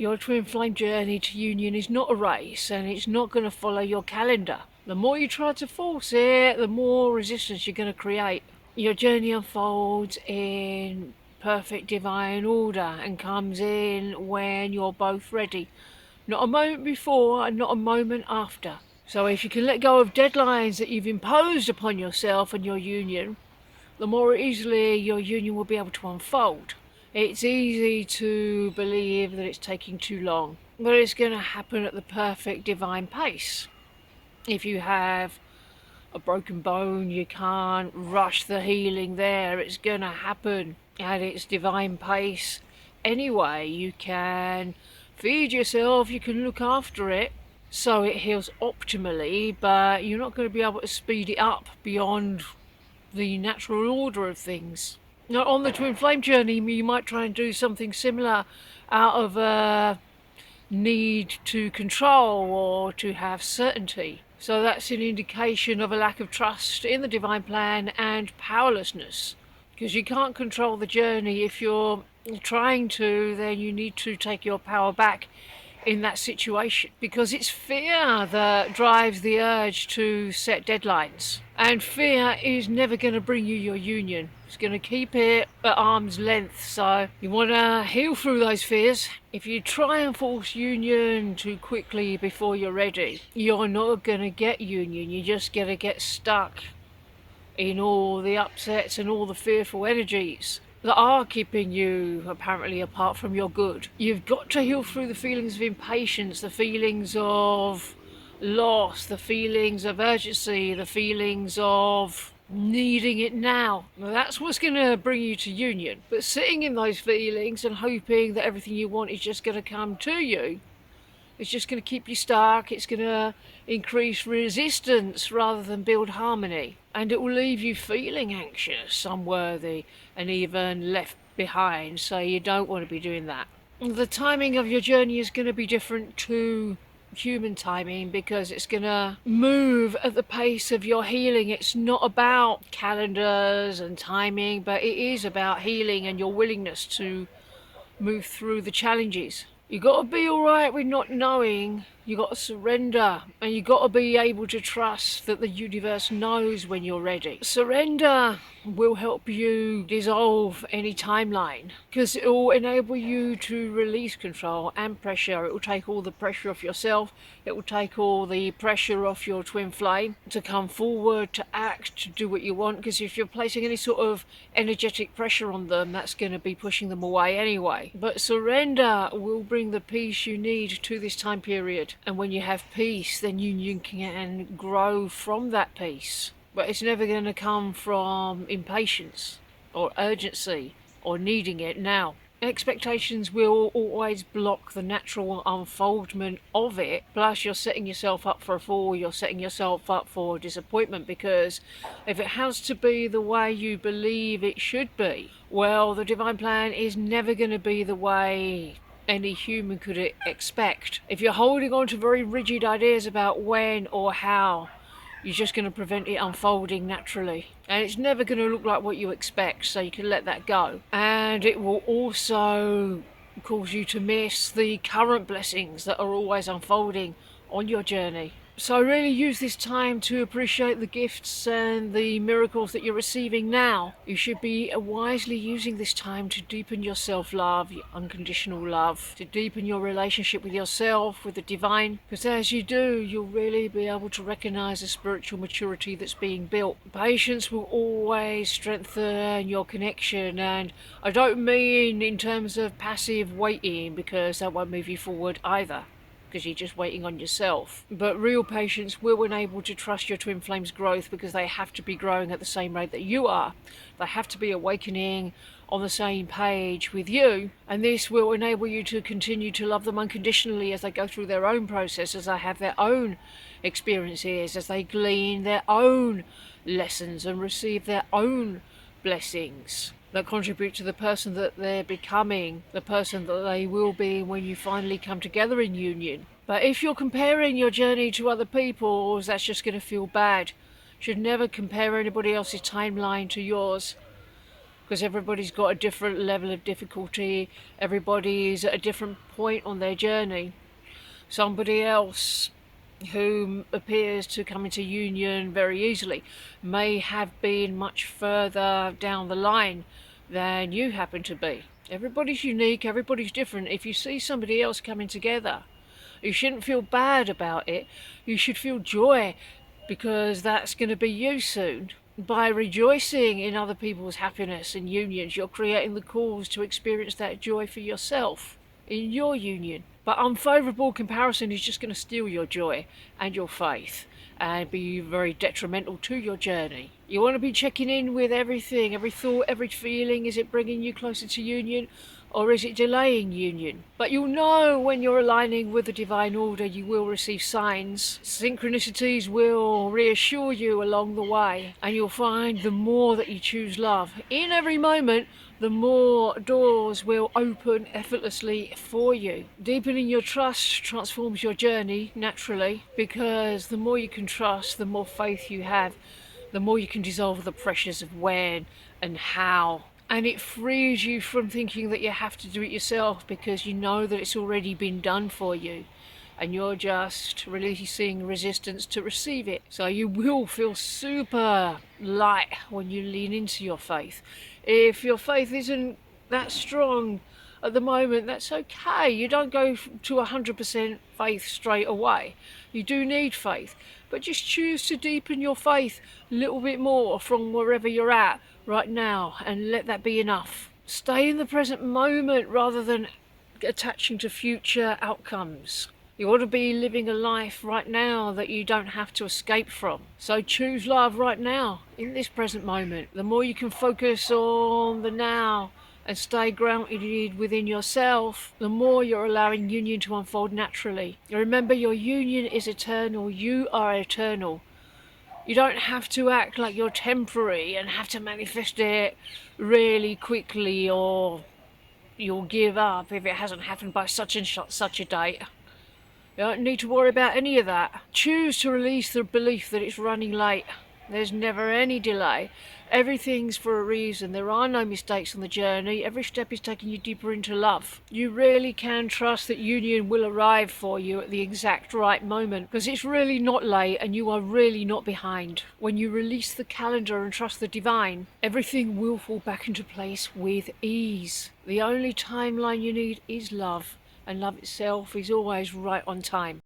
Your twin flame journey to union is not a race, and it's not going to follow your calendar. The more you try to force it, the more resistance you're going to create. Your journey unfolds in perfect divine order and comes in when you're both ready. Not a moment before and not a moment after. So if you can let go of deadlines that you've imposed upon yourself and your union, the more easily your union will be able to unfold. It's easy to believe that it's taking too long, but it's going to happen at the perfect divine pace. If you have a broken bone, you can't rush the healing there. It's going to happen at its divine pace. Anyway, you can feed yourself, you can look after it so it heals optimally, but you're not going to be able to speed it up beyond the natural order of things. Now, on the twin flame journey, you might try and do something similar out of a need to control or to have certainty. So that's an indication of a lack of trust in the divine plan and powerlessness. Because you can't control the journey. If you're trying to, then you need to take your power back in that situation, because it's fear that drives the urge to set deadlines, and fear is never going to bring you your union. It's going to keep it at arm's length. So you want to heal through those fears. If you try and force union too quickly before you're ready, you're not going to get union. You're just going to get stuck in all the upsets and all the fearful energies that are keeping you apparently apart from your good. You've got to heal through the feelings of impatience, the feelings of loss, the feelings of urgency, the feelings of needing it now. That's what's going to bring you to union. But sitting in those feelings and hoping that everything you want is just going to come to you, it's just going to keep you stuck. It's going to increase resistance rather than build harmony. And it will leave you feeling anxious, unworthy, and even left behind. So you don't want to be doing that. The timing of your journey is going to be different to human timing, because it's going to move at the pace of your healing. It's not about calendars and timing, but it is about healing and your willingness to move through the challenges. You got to be alright with not knowing. You got to surrender, and you got to be able to trust that the universe knows when you're ready. Surrender will help you dissolve any timeline, because it will enable you to release control and pressure. It will take all the pressure off yourself. It will take all the pressure off your twin flame to come forward, to act, to do what you want, because if you're placing any sort of energetic pressure on them, that's going to be pushing them away anyway. But surrender will bring the peace you need to this time period. And when you have peace, then you can grow from that peace. But it's never going to come from impatience or urgency or needing it now. Expectations will always block the natural unfoldment of it. Plus, you're setting yourself up for a fall. You're setting yourself up for disappointment, because if it has to be the way you believe it should be, well, the divine plan is never going to be the way any human could expect. If you're holding on to very rigid ideas about when or how, you're just going to prevent it unfolding naturally, and it's never going to look like what you expect, so you can let that go. And it will also cause you to miss the current blessings that are always unfolding on your journey. So really use this time to appreciate the gifts and the miracles that you're receiving now. You should be wisely using this time to deepen your self-love, your unconditional love, to deepen your relationship with yourself, with the divine. Because as you do, you'll really be able to recognize the spiritual maturity that's being built. Patience will always strengthen your connection, and I don't mean in terms of passive waiting, because that won't move you forward either, because you're just waiting on yourself. But real patience will enable to trust your twin flames' growth, because they have to be growing at the same rate that you are. They have to be awakening on the same page with you, and this will enable you to continue to love them unconditionally as they go through their own process, as they have their own experiences, as they glean their own lessons and receive their own blessings that contribute to the person that they're becoming, the person that they will be when you finally come together in union. But if you're comparing your journey to other people's, that's just going to feel bad. You should never compare anybody else's timeline to yours, because everybody's got a different level of difficulty. Everybody's at a different point on their journey. Somebody else who appears to come into union very easily may have been much further down the line than you happen to be. Everybody's unique, everybody's different. If you see somebody else coming together, you shouldn't feel bad about it. You should feel joy, because that's going to be you soon. By rejoicing in other people's happiness and unions, you're creating the cause to experience that joy for yourself in your union. But unfavourable comparison is just going to steal your joy and your faith and be very detrimental to your journey. You want to be checking in with everything, every thought, every feeling. Is it bringing you closer to union, or is it delaying union? But you'll know when you're aligning with the divine order. You will receive signs. Synchronicities will reassure you along the way, and you'll find the more that you choose love in every moment, the more doors will open effortlessly for you. Deepening your trust transforms your journey naturally, because the more you can trust, the more faith you have, the more you can dissolve the pressures of when and how. And it frees you from thinking that you have to do it yourself, because you know that it's already been done for you and you're just releasing resistance to receive it. So you will feel super light when you lean into your faith. If your faith isn't that strong at the moment, that's okay. You don't go to 100% faith straight away. You do need faith, but just choose to deepen your faith a little bit more from wherever you're at right now, and let that be enough. Stay in the present moment rather than attaching to future outcomes. You want to be living a life right now that you don't have to escape from. So choose love right now, in this present moment. The more you can focus on the now and stay grounded within yourself, the more you're allowing union to unfold naturally. Remember, your union is eternal. You are eternal. You don't have to act like you're temporary and have to manifest it really quickly, or you'll give up if it hasn't happened by such and such a date. You don't need to worry about any of that. Choose to release the belief that it's running late. There's never any delay. Everything's for a reason. There are no mistakes on the journey. Every step is taking you deeper into love. You really can trust that union will arrive for you at the exact right moment, because it's really not late and you are really not behind. When you release the calendar and trust the divine, everything will fall back into place with ease. The only timeline you need is love, and love itself is always right on time.